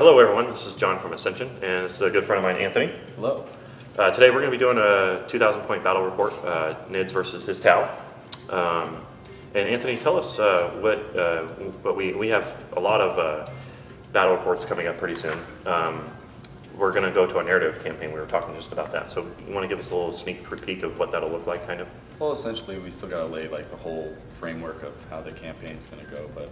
Hello everyone, this is John from Ascension, and it's a good friend of mine, Anthony. Hello. Today we're going to be doing a 2,000 point battle report, Nids versus his Tau. And Anthony, tell us what we have a lot of battle reports coming up pretty soon. We're going to go to a narrative campaign. We were talking just about that. So you want to give us a little sneak peek of what that'll look like, kind of? Well, essentially, we still got to lay like the whole framework of how the campaign's going to go. But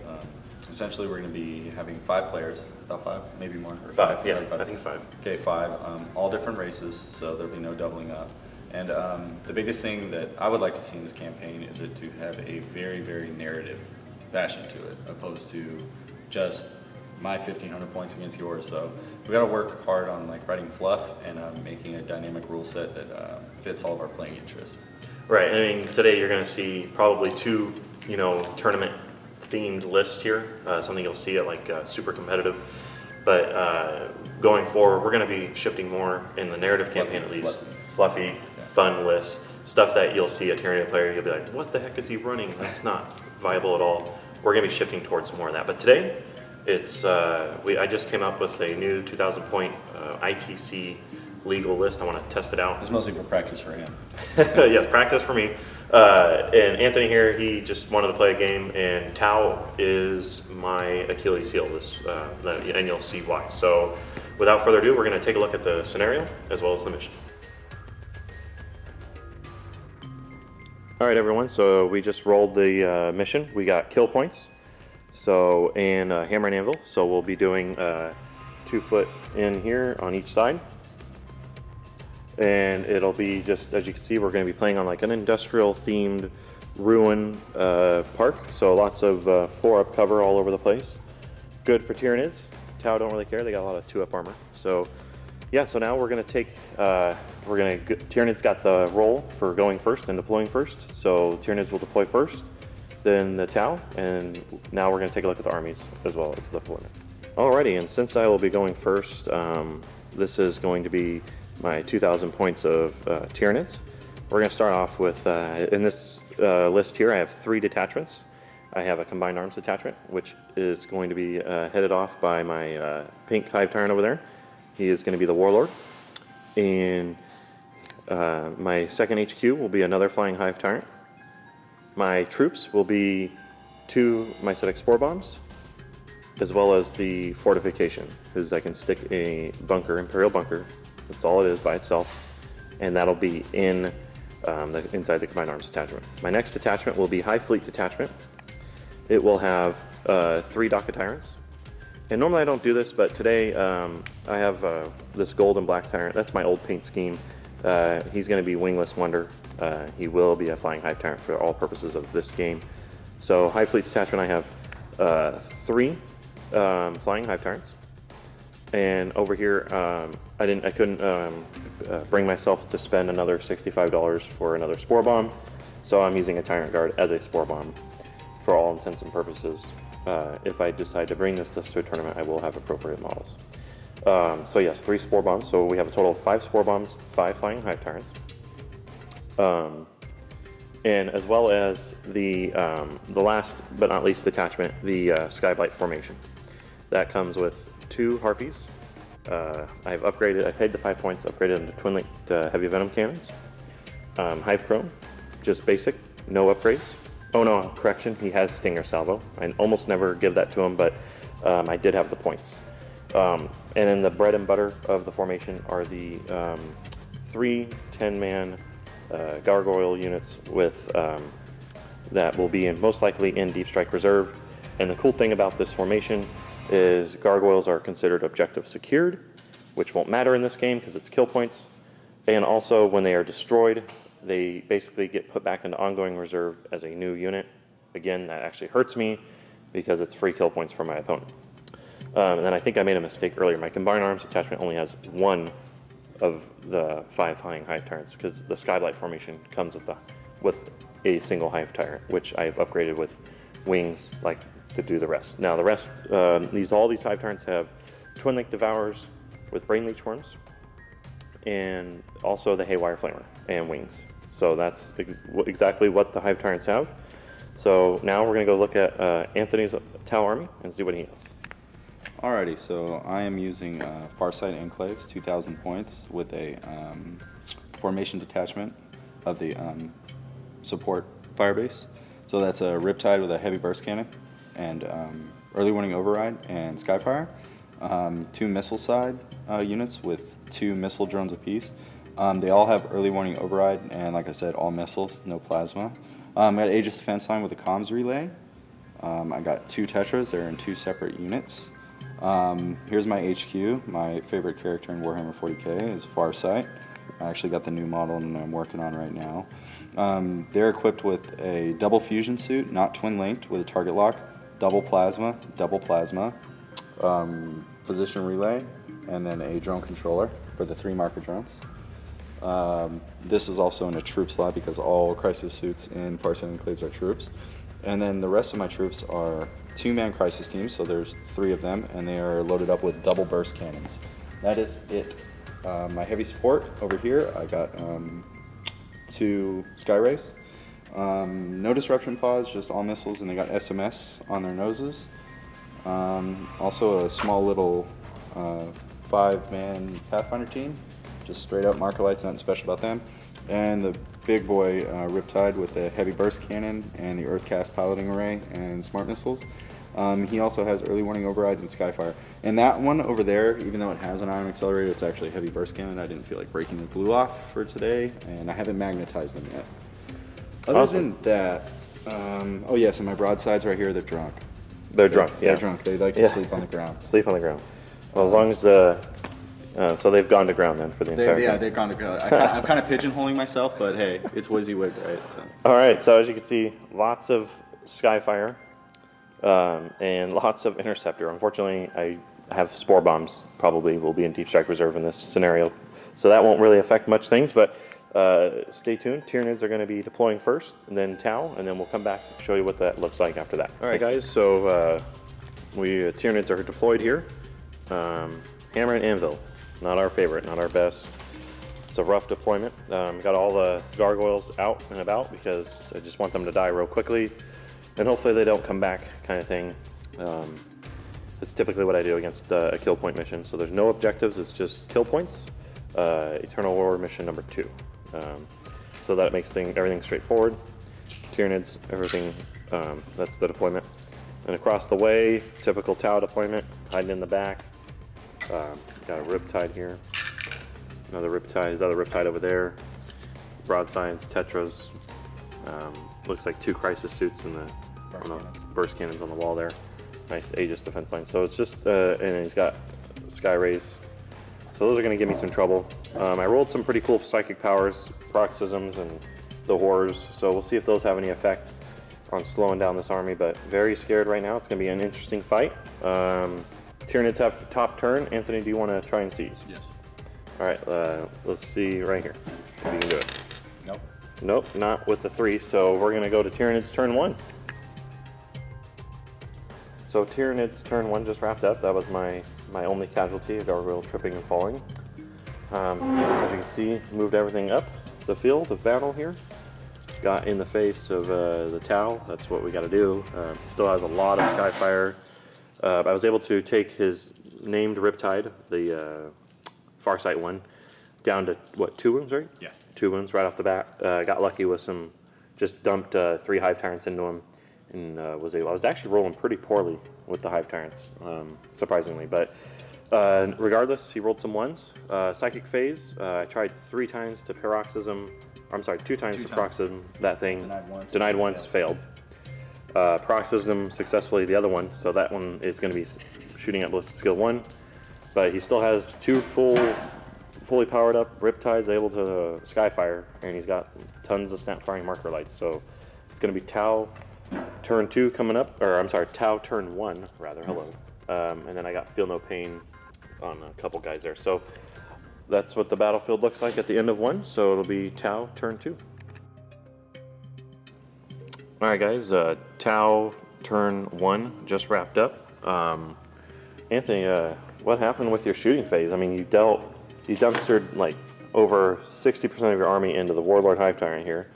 essentially, we're going to be having 5 players, about 5, maybe more. Or 5, yeah, like 5. I think 5. Okay, 5. All different races, so there'll be no doubling up. And the biggest thing that I would like to see in this campaign is it to have a very, very narrative fashion to it, opposed to just my 1,500 points against yours. So we got to work hard on like writing fluff and making a dynamic rule set that fits all of our playing interests. Right. I mean, today you're going to see probably 2, tournament themed lists here. Something you'll see at like super competitive. But going forward, we're going to be shifting more in the narrative campaign, at least fluffy, yeah, fun lists, stuff that you'll see a Tyranid player, you'll be like, what the heck is he running? That's not viable at all. We're going to be shifting towards more of that. But today, it's I just came up with a new 2,000 point ITC legal list. I want to test it out. It's mostly for practice for him. Yeah, practice for me. And Anthony here, he just wanted to play a game, and Tau is my Achilles heel, and you'll see why. So without further ado, we're going to take a look at the scenario as well as the mission. All right, everyone, so we just rolled the mission. We got kill points, so, and hammer and anvil. So we'll be doing 2 foot in here on each side. And it'll be just, as you can see, we're going to be playing on like an industrial themed ruin park. So lots of 4-up cover all over the place. Good for Tyranids. Tau don't really care, they got a lot of 2-up armor. So yeah, so now we're going to take, Tyranids got the role for going first and deploying first. So Tyranids will deploy first, then the Tau, and now we're going to take a look at the armies as well as the deployment. Alrighty, and since I will be going first, this is going to be my 2,000 points of Tyranids. We're going to start off with, in this list here, I have 3 detachments. I have a combined arms detachment, which is going to be headed off by my pink Hive Tyrant over there. He is going to be the Warlord. And my second HQ will be another flying Hive Tyrant. My troops will be 2 mycetic spore bombs, as well as the fortification, because I can stick a bunker, Imperial bunker. That's all it is by itself, and that'll be in inside the combined arms detachment. My next detachment will be High Fleet detachment. It will have 3 Daka Tyrants. And normally I don't do this, but today I have this gold and black Tyrant. That's my old paint scheme. He's going to be Wingless Wonder. He will be a flying Hive Tyrant for all purposes of this game. So High Fleet detachment, I have 3 flying Hive Tyrants. And over here, I couldn't bring myself to spend another $65 for another Spore Bomb, so I'm using a Tyrant Guard as a Spore Bomb for all intents and purposes. If I decide to bring this to a tournament, I will have appropriate models. So yes, 3 Spore Bombs, so we have a total of 5 Spore Bombs, 5 Flying Hive Tyrants. And as well as the last but not least detachment, the Skyblight Formation. That comes with 2 Harpies. I've paid the 5 points, upgraded them to twin-linked heavy venom cannons. Hive Chrome, just basic, no upgrades. Oh no, correction, he has Stinger Salvo. I almost never give that to him, but I did have the points. And then the bread and butter of the formation are the 3 10-man gargoyle units with that will be most likely in Deep Strike Reserve. And the cool thing about this formation is gargoyles are considered objective secured, which won't matter in this game because it's kill points. And also when they are destroyed, they basically get put back into ongoing reserve as a new unit. Again, that actually hurts me because it's free kill points for my opponent. And then I think I made a mistake earlier. My combined arms attachment only has 1 of the 5 flying Hive Tyrants because the Skyblight formation comes with a single Hive Tyrant, which I've upgraded with wings to do the rest. Now the rest, all these Hive Tyrants have Twin Link Devourers with Brain Leech Worms, and also the Haywire Flamer and wings. So that's exactly what the Hive Tyrants have. So now we're going to go look at Anthony's Tau army and see what he has. Alrighty, so I am using Farsight Enclaves, 2,000 points, with a formation detachment of the support firebase. So that's a Riptide with a heavy burst cannon, and early warning override and Skyfire. 2 missile side units with 2 missile drones apiece. They all have early warning override, and like I said, all missiles, no plasma. I got Aegis Defense Line with a comms relay. I got 2 Tetras, they're in 2 separate units. Here's my HQ. My favorite character in Warhammer 40k is Farsight. I actually got the new model and I'm working on right now. They're equipped with a double fusion suit, not twin linked, with a target lock, double plasma, position relay, and then a drone controller for the 3 marker drones. This is also in a troop slot because all crisis suits in Farsight Enclaves are troops. And then the rest of my troops are 2-man crisis teams, so there's 3 of them, and they are loaded up with double burst cannons. That is it. My heavy support over here, I got 2 Skyrays. No disruption pods, just all missiles, and they got SMS on their noses. Also a small little 5-man Pathfinder team, just straight up marker lights, nothing special about them. And the big boy Riptide with the heavy burst cannon and the Earthcast piloting array and smart missiles. He also has early warning override and Skyfire. And that one over there, even though it has an ion accelerator, it's actually a heavy burst cannon. I didn't feel like breaking the glue off for today, and I haven't magnetized them yet. Other than that, oh yes, and my broadsides right here, they're drunk. They're drunk, yeah. They're drunk. They like to sleep on the ground. Sleep on the ground. Well, as long as the... so they've gone to ground then for the entire Yeah, they've gone to ground. I'm kind of pigeonholing myself, but hey, it's WYSIWYG, right? So. All right, so as you can see, lots of Skyfire and lots of Interceptor. Unfortunately, I have Spore Bombs, probably will be in Deep Strike Reserve in this scenario, so that won't really affect much things, but stay tuned. Tyranids are going to be deploying first, and then Tau, and then we'll come back and show you what that looks like after that. All right, guys, so Tyranids are deployed here. Hammer and Anvil. Not our favorite, not our best. It's a rough deployment. Got all the gargoyles out and about because I just want them to die real quickly, and hopefully they don't come back, kind of thing. It's typically what I do against a kill point mission. So there's no objectives, it's just kill points. Eternal War mission number 2. So that makes everything straightforward. Tyranids, everything, that's the deployment. And across the way, typical Tau deployment, hiding in the back. Got a Riptide here. Another Riptide, there's other Riptide over there. Broadsides, Tetras. Looks like 2 crisis suits in the burst cannons on the wall there. Nice Aegis defense line. So it's just, and he's got Sky Rays. So those are going to give me some trouble. I rolled some pretty cool psychic powers, paroxysms, and the horrors. So we'll see if those have any effect on slowing down this army. But very scared right now. It's going to be an interesting fight. Tyranids have top turn. Anthony, do you want to try and seize? Yes. All right, let's see right here if you can do it. Nope. Nope, not with the 3. So we're going to go to Tyranids turn 1. So Tyranids turn 1 just wrapped up. That was my only casualty, a gargoyle tripping and falling. As you can see, moved everything up the field of battle here. Got in the face of the Tau. That's what we got to do. Still has a lot of Skyfire. I was able to take his named Riptide, the Farsight one, down to, what, 2 wounds, right? Yeah. 2 wounds right off the bat. Got lucky with some, just dumped 3 Hive Tyrants into him, and I was actually rolling pretty poorly with the Hive Tyrants, surprisingly. But regardless, he rolled some 1s. Psychic Phase, I tried 3 times to paroxysm, I'm sorry, 2 times to paroxysm that thing. Denied once, failed. Paroxysm successfully the other one, so that one is going to be shooting at ballistic skill 1. But he still has 2 fully powered up Riptides able to Skyfire, and he's got tons of snap firing marker lights. So it's going to be Tau turn 2 coming up, or I'm sorry, Tau turn 1 rather. Hello, and then I got Feel No Pain on a couple guys there. So that's what the battlefield looks like at the end of 1. So it'll be Tau turn 2. All right, guys. Tau turn 1 just wrapped up. Anthony, what happened with your shooting phase? I mean, you dumpstered like over 60% of your army into the Warlord Hive Tyrant here,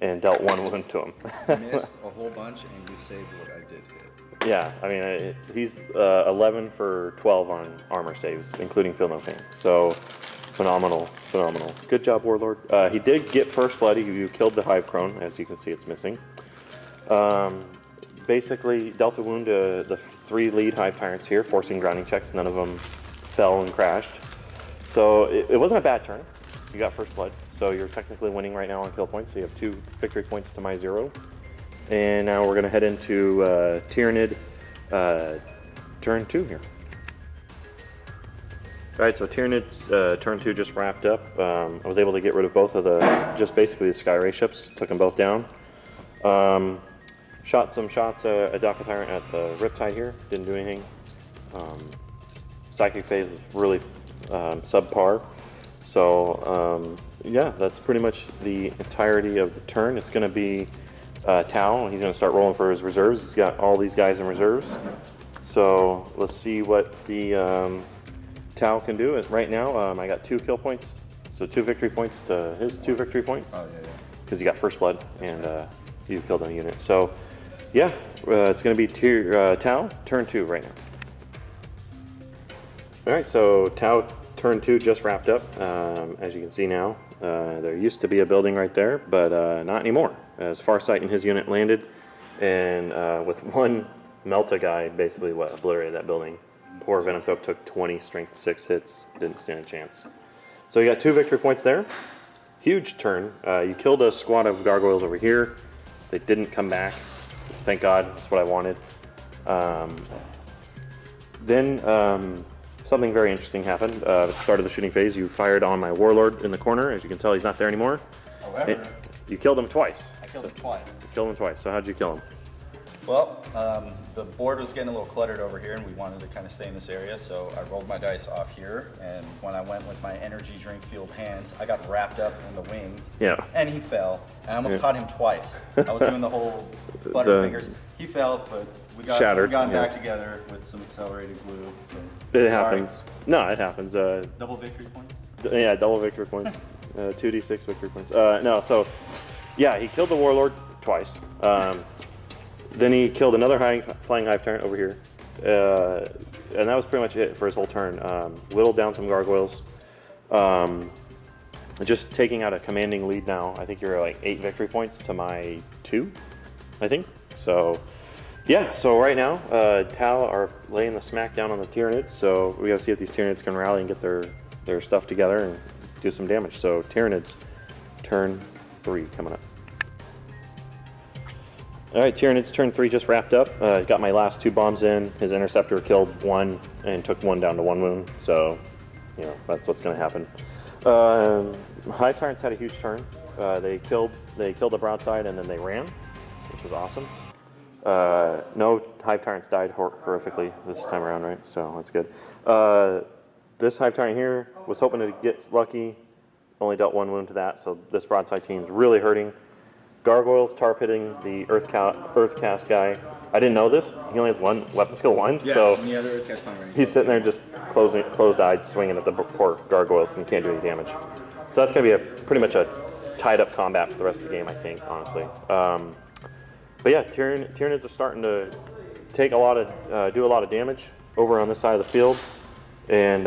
and dealt 1 wound to him. You missed a whole bunch, and you saved what I did hit. Yeah, I mean, he's 11 for 12 on armor saves, including Feel No Pain. So, phenomenal, phenomenal. Good job, Warlord. He did get First Blood. You killed the Hive Crone. As you can see, it's missing. Basically, dealt a wound to the 3 lead Hive Tyrants here, forcing grounding checks. None of them fell and crashed. So, it wasn't a bad turn. You got First Blood. So, you're technically winning right now on kill points. So, you have 2 victory points to my 0. And now we're going to head into Tyranid turn 2 here. Alright, so Tyranid's turn 2 just wrapped up. I was able to get rid of both of the, just basically the Sky Ray ships, took them both down. Shot some shots at Daka Tyrant at the Riptide here, didn't do anything. Psychic phase was really subpar. So, yeah, that's pretty much the entirety of the turn. It's going to be Tau, he's going to start rolling for his reserves. He's got all these guys in reserves. So let's see what the Tau can do. Right now, I got 2 kill points, so 2 victory points to his 2 victory points. Oh, yeah, yeah. Because you got First Blood and you killed a unit. So yeah, it's going to be Tau turn 2 right now. All right, so Tau turn 2 just wrapped up. As you can see now, there used to be a building right there, but not anymore. As Farsight and his unit landed, and with 1 Melta guy, basically obliterated that building. Poor Venomthrope took 20 strength 6 hits, didn't stand a chance. So you got 2 victory points there. Huge turn. You killed a squad of gargoyles over here. They didn't come back. Thank God, that's what I wanted. Then something very interesting happened. At the start of the shooting phase, you fired on my Warlord in the corner. As you can tell, he's not there anymore. However, you killed him twice. I killed him twice. You killed him twice. So how'd you kill him? Well, the board was getting a little cluttered over here, and we wanted to kind of stay in this area, so I rolled my dice off here, and when I went with my energy drink fueled hands, I got wrapped up in the wings, yeah, and he fell, and I almost caught him twice. I was doing the whole butterfingers. He fell, but we got him back together with some accelerated glue. So it happens. No, it happens. Double victory points? Yeah, double victory points. 2d6 victory points. No, so yeah, he killed the Warlord twice. Then he killed another flying Hive Tyrant over here. And that was pretty much it for his whole turn. Whittled down some gargoyles. Just taking out a commanding lead now. I think you're like 8 victory points to my 2, I think. So, yeah, so right now, Tau are laying the smack down on the Tyranids. So we gotta see if these Tyranids can rally and get their stuff together and do some damage. So Tyranids, turn 3 coming up. All right, Tyranids turn 3 just wrapped up. Got my last 2 bombs in. His interceptor killed 1 and took 1 down to 1 wound. So, you know, that's what's going to happen. Hive Tyrants had a huge turn. They killed the broadside and then they ran, which was awesome. No Hive Tyrants died horrifically this time around, right? So that's good. This Hive Tyrant here was hoping to get lucky. Only dealt 1 wound to that. So this broadside team's really hurting. Gargoyles tarp hitting the Earthcast guy. I didn't know this. He only has 1 weapon skill 1, yeah, so and the other Earthcast he's sitting there just closed-eyed, swinging at the poor gargoyles and can't do any damage. So that's going to be pretty much a tied-up combat for the rest of the game, I think, honestly. But yeah, Tyranids are starting to take a lot of do a lot of damage over on this side of the field, and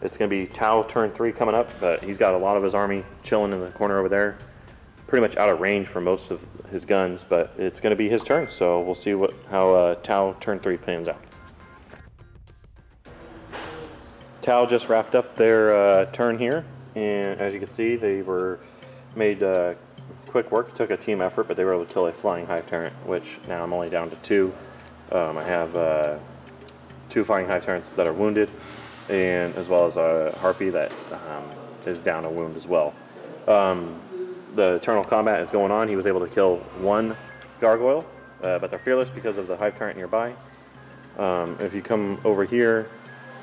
it's going to be Tau turn 3 coming up. But he's got a lot of his army chilling in the corner over there. Pretty much out of range for most of his guns, but it's going to be his turn, so we'll see how Tau turn 3 pans out. Tau just wrapped up their turn here, and as you can see, they were made quick work. It took a team effort, but they were able to kill a flying Hive Tyrant, which now I'm only down to 2. I have 2 flying Hive Tyrants that are wounded, and as well as a Harpy that is down a wound as well. The Eternal Combat is going on. He was able to kill 1 gargoyle, but they're fearless because of the Hive Tyrant nearby. If you come over here,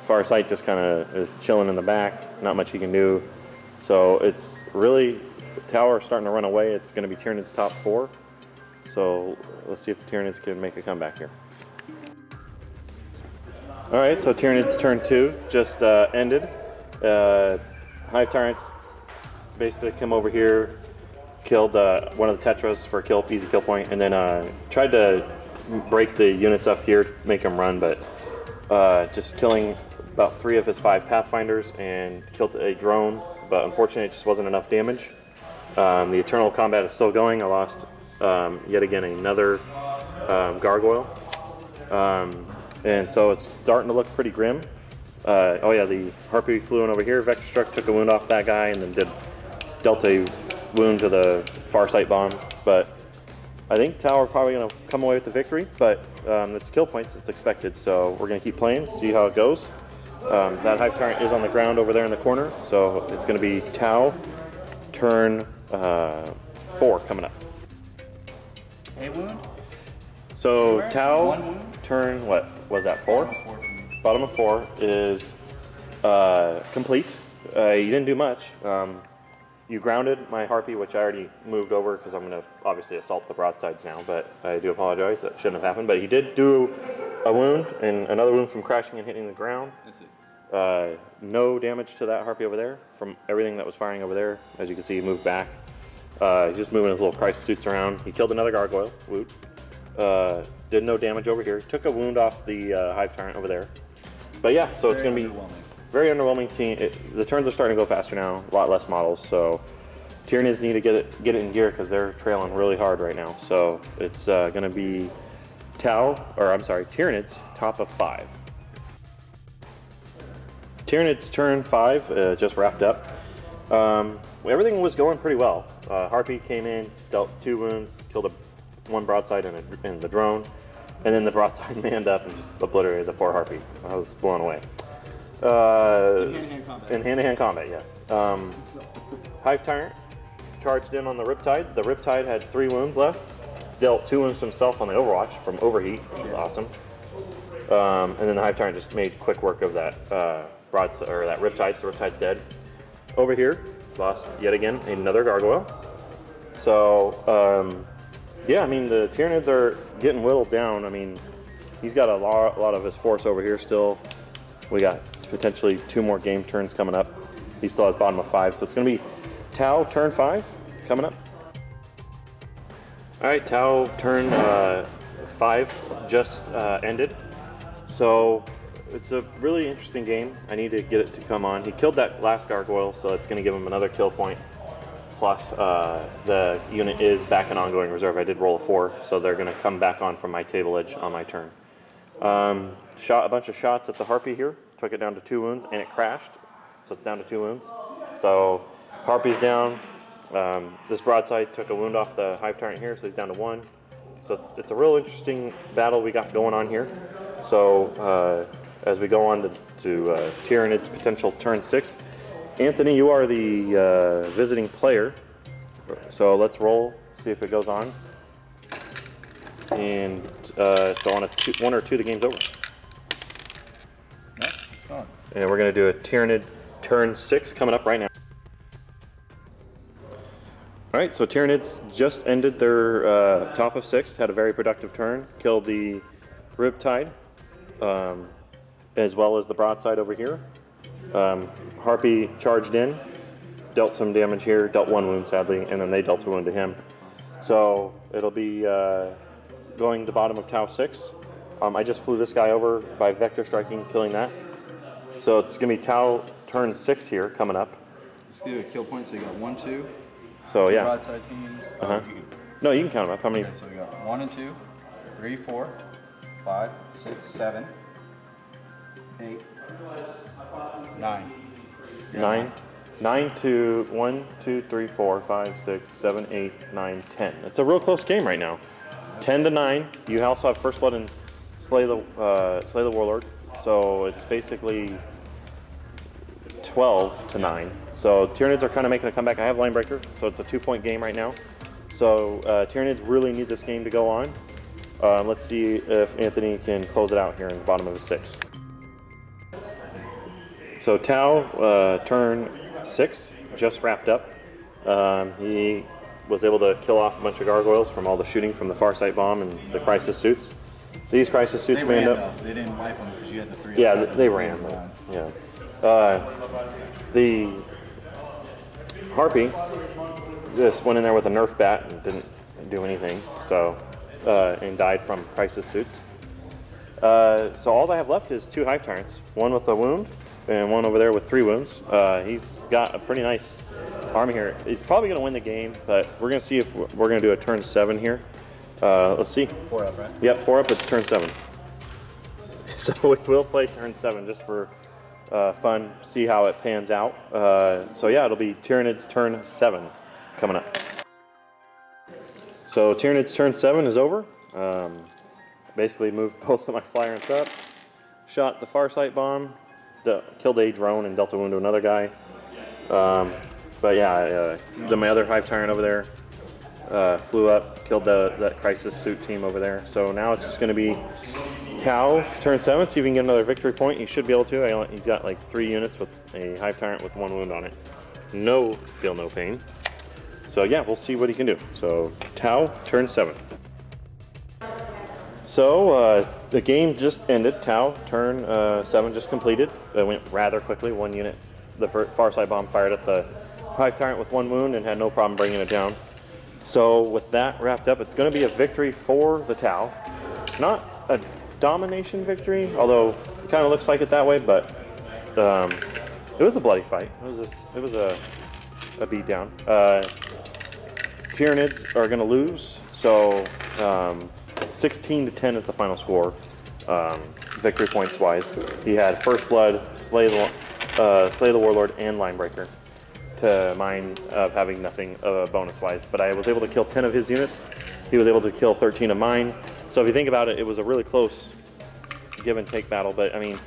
Farsight just kind of is chilling in the back. Not much he can do. So it's really, Tower starting to run away. It's going to be Tyranids top 4. So let's see if the Tyranids can make a comeback here. All right, so Tyranids turn 2 just ended. Hive Tyrants basically come over here, killed one of the Tetras for easy kill point, and then tried to break the units up here to make them run, but just killing about 3 of his 5 Pathfinders and killed a drone, but unfortunately it just wasn't enough damage. The Eternal Combat is still going. I lost yet again another Gargoyle. And so it's starting to look pretty grim. Oh yeah, the Harpy flew in over here. Vector Struck took a wound off that guy and then dealt a wound to the Farsight bomb. But I think Tau are probably going to come away with the victory, but it's kill points, it's expected. So we're going to keep playing, see how it goes. That Hive Tyrant is on the ground over there in the corner, so it's going to be Tau turn 4 coming up. A wound? So Tau One wound? turn, what was that, 4? Bottom of 4 is complete. You didn't do much. You grounded my Harpy, which I already moved over because I'm going to obviously assault the broadsides now, but I do apologize. That shouldn't have happened. But he did do a wound and another wound from crashing and hitting the ground. That's it. No damage to that Harpy over there from everything that was firing over there. As you can see, he moved back. He's just moving his little crisis suits around. He killed another Gargoyle. Woot. Did no damage over here. Took a wound off the Hive Tyrant over there. But yeah, so it's going to be very underwhelming team. The turns are starting to go faster now, a lot less models, so Tyranids need to get it in gear because they're trailing really hard right now. So it's going to be Tyranids top of 5. Tyranids turn 5 just wrapped up. Everything was going pretty well. Harpy came in, dealt 2 wounds, killed 1 broadside and the drone, and then the broadside manned up and just obliterated the poor Harpy. I was blown away. In hand-to-hand combat, yes. Hive Tyrant charged in on the Riptide. The Riptide had 3 wounds left. Dealt 2 wounds to himself on the Overwatch from Overheat, which was awesome. And then the Hive Tyrant just made quick work of that broadside or that Riptide, so Riptide's dead. Over here, lost yet again another Gargoyle. So yeah, I mean the Tyranids are getting whittled down. I mean he's got a lot of his force over here still. We got potentially 2 more game turns coming up. He still has bottom of 5, so it's going to be Tau turn 5 coming up. All right, Tau turn 5 just ended. So it's a really interesting game. I need to get it to come on. He killed that last Gargoyle, so it's going to give him another kill point. Plus, the unit is back in ongoing reserve. I did roll a 4, so they're going to come back on from my table edge on my turn. Shot a bunch of shots at the Harpy here, took it down to 2 wounds, and it crashed, so it's down to 2 wounds. So Harpy's down. This broadside took a wound off the Hive Tyrant here, so he's down to 1. So it's a real interesting battle we got going on here. So as we go on to Tyranids potential turn 6, Anthony, you are the visiting player, so let's roll, see if it goes on. And so on 1 or 2, the game's over. No, it's gone. And we're going to do a Tyranid turn 6 coming up right now. All right, so Tyranids just ended their top of 6, had a very productive turn, killed the Riptide, as well as the broadside over here. Harpy charged in, dealt some damage here, dealt 1 wound sadly, and then they dealt a wound to him. So it'll be going to bottom of Tau 6. I just flew this guy over by vector striking, killing that. So it's going to be Tau turn 6 here coming up. Let's do a kill point. So you got 1, 2. So 2 yeah. broadside teams. No, you can count them up. How many? Okay, so we got 1 and 2, 3, 4, 5, 6, 7, 8, 9. 9 to 1, 2, 3, 4, 5, 6, 7, 8, 9, 10. It's a real close game right now. 10 to 9. You also have First Blood and Slay the Warlord. So it's basically 12 to 9. So Tyranids are kind of making a comeback. I have Linebreaker, so it's a 2-point game right now. So Tyranids really need this game to go on. Let's see if Anthony can close it out here in the bottom of the 6. So Tau turn 6 just wrapped up. He was able to kill off a bunch of gargoyles from all the shooting from the Farsight bomb and the crisis suits. These crisis suits manned up. They didn't wipe them because you had the 3. Yeah, they ran. Yeah. The Harpy just went in there with a Nerf bat and didn't do anything. So and died from crisis suits. So all I have left is 2 Hive Tyrants, one with a wound and one over there with 3 wounds. He's got a pretty nice army here. He's probably going to win the game, but we're going to see if we're going to do a turn 7 here. Let's see. 4 up, right? Yep, 4 up, it's turn 7. So we will play turn 7 just for fun, see how it pans out. So yeah, it'll be Tyranids turn 7 coming up. So Tyranids turn 7 is over. Basically moved both of my fly ants up, shot the Farsight bomb, killed a drone and dealt a wound to another guy. But yeah, my other Hive Tyrant over there flew up, killed that crisis suit team over there. So now it's just going to be Tau turn 7, see if we can get another victory point. He should be able to. He's got like 3 units with a Hive Tyrant with 1 wound on it. Feel no pain. So yeah, we'll see what he can do. So Tau turn 7. So the game just ended. Tau turn 7 just completed. It went rather quickly. 1 unit, the Farsight bomb fired at the Hive Tyrant with 1 wound and had no problem bringing it down. So with that wrapped up, it's going to be a victory for the Tau. Not a domination victory, although it kind of looks like it that way, but it was a bloody fight. It was a beatdown. Tyranids are going to lose, so 16-10 is the final score, victory points wise. He had First Blood, Slay the Warlord, and Linebreaker to mine of having nothing bonus wise, but I was able to kill 10 of his units. He was able to kill 13 of mine. So if you think about it, it was a really close give and take battle, but I mean,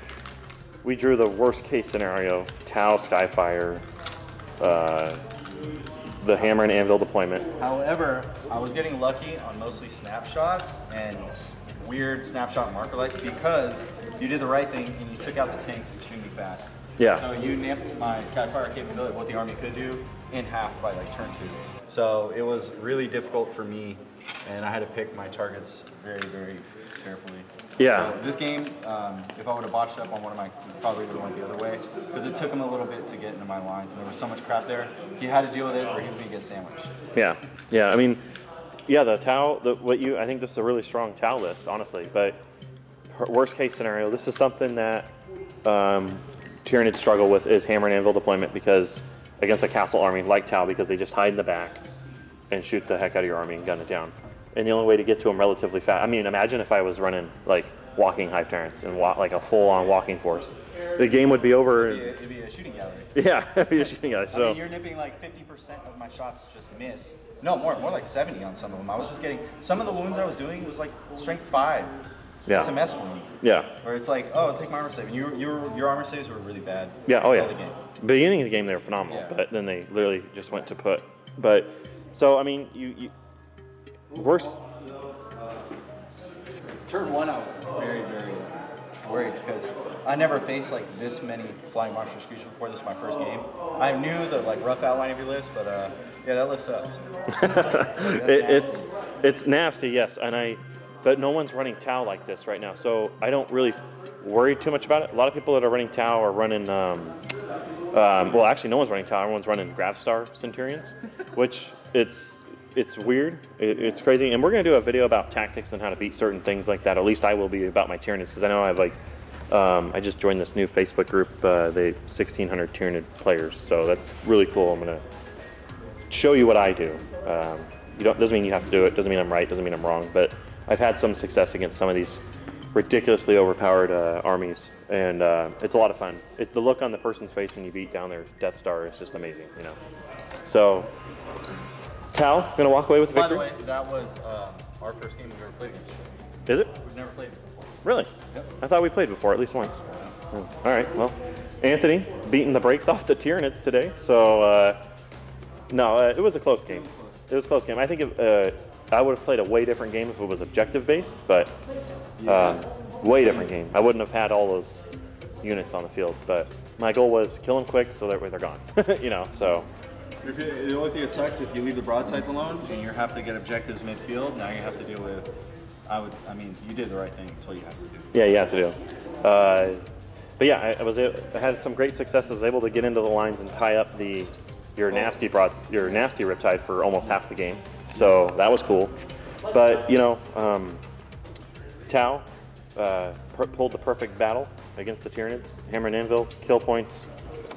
we drew the worst case scenario: Tau, Skyfire, the Hammer and Anvil deployment. However, I was getting lucky on mostly snapshots and weird snapshot marker lights because you did the right thing and you took out the tanks extremely fast. Yeah. So you nipped my Skyfire capability of what the army could do in half by like turn 2. So it was really difficult for me, and I had to pick my targets very, very carefully. Yeah. So this game, if I would have botched up on one of my, probably would have went the other way because it took him a little bit to get into my lines, and there was so much crap there. He had to deal with it, or he was gonna get sandwiched. Yeah. Yeah. I mean, yeah, the Tau. I think this is a really strong Tau list, honestly. But worst case scenario, this is something that Tyranids struggle with is Hammer and Anvil deployment, because against a castle army like Tau, because they just hide in the back and shoot the heck out of your army and gun it down. And the only way to get to them relatively fast, I mean, imagine if I was running like walking Hive Tyrants and like a full-on walking force. The game would be over. It'd be a shooting gallery. Yeah, it'd be a shooting gallery. So I mean, you're nipping like 50% of my shots just miss. No, more like 70 on some of them. I was just getting, some of the wounds I was doing was like strength 5. Yeah. SMS wounds. Yeah. Where it's like, oh, take my armor save. And your armor saves were really bad. Yeah, oh yeah. The game. Beginning of the game they were phenomenal, Yeah. but then they literally just went to put. But, so I mean, worst. Turn 1, I was very, very worried because I never faced like this many flying monstrous creatures before. This was my first game. I knew the like rough outline of your list, but yeah, that list sucks. It's nasty, yes, but no one's running Tau like this right now, so I don't really worry too much about it. A lot of people that are running Tau are running, well, actually, no one's running Tau. Everyone's running Gravstar Centurions, which it's weird. It's crazy, and we're gonna do a video about tactics and how to beat certain things like that. At least I will be about my Tyranids, because I know I have like, I just joined this new Facebook group, the 1,600 Tyranid players, so that's really cool. I'm gonna show you what I do. Doesn't mean you have to do it. Doesn't mean I'm right. Doesn't mean I'm wrong. But I've had some success against some of these ridiculously overpowered armies, and it's a lot of fun. The look on the person's face when you beat down their Death Star is just amazing, you know. So, Tau, gonna walk away with the victory. By the way, that was our first game we've ever played against each other. Is it? We've never played it before. Really? Yep. I thought we played before, at least once. Oh, all right, well, Anthony beating the brakes off the Tyranids today. So, no, it was a close game. It was a close game. I think I would have played a way different game if it was objective-based, but way different game. I wouldn't have had all those units on the field, but my goal was kill them quick so that way they're gone, you know, so. The only thing that sucks if you leave the broadsides alone and you have to get objectives midfield, now you have to deal with, I mean, you did the right thing. That's what you have to do. Yeah, you have to do. But yeah, I had some great success. I was able to get into the lines and tie up your nasty Riptide for almost half the game. So that was cool. But you know, Tau pulled the perfect battle against the Tyranids. Hammer and Anvil, kill points.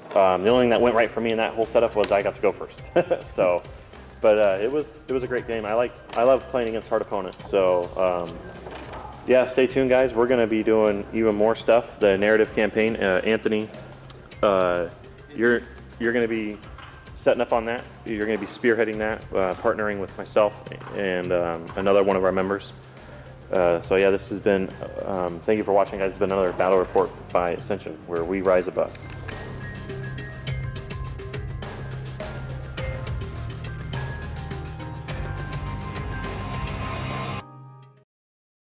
The only thing that went right for me in that whole setup was I got to go first. So, but it was a great game. I love playing against hard opponents. So yeah, stay tuned, guys. We're going to be doing even more stuff. The narrative campaign, Anthony, you're going to be setting up on that. You're going to be spearheading that, partnering with myself and another one of our members. So yeah, this has been, thank you for watching, guys. It's been another battle report by Ascension, where we rise above.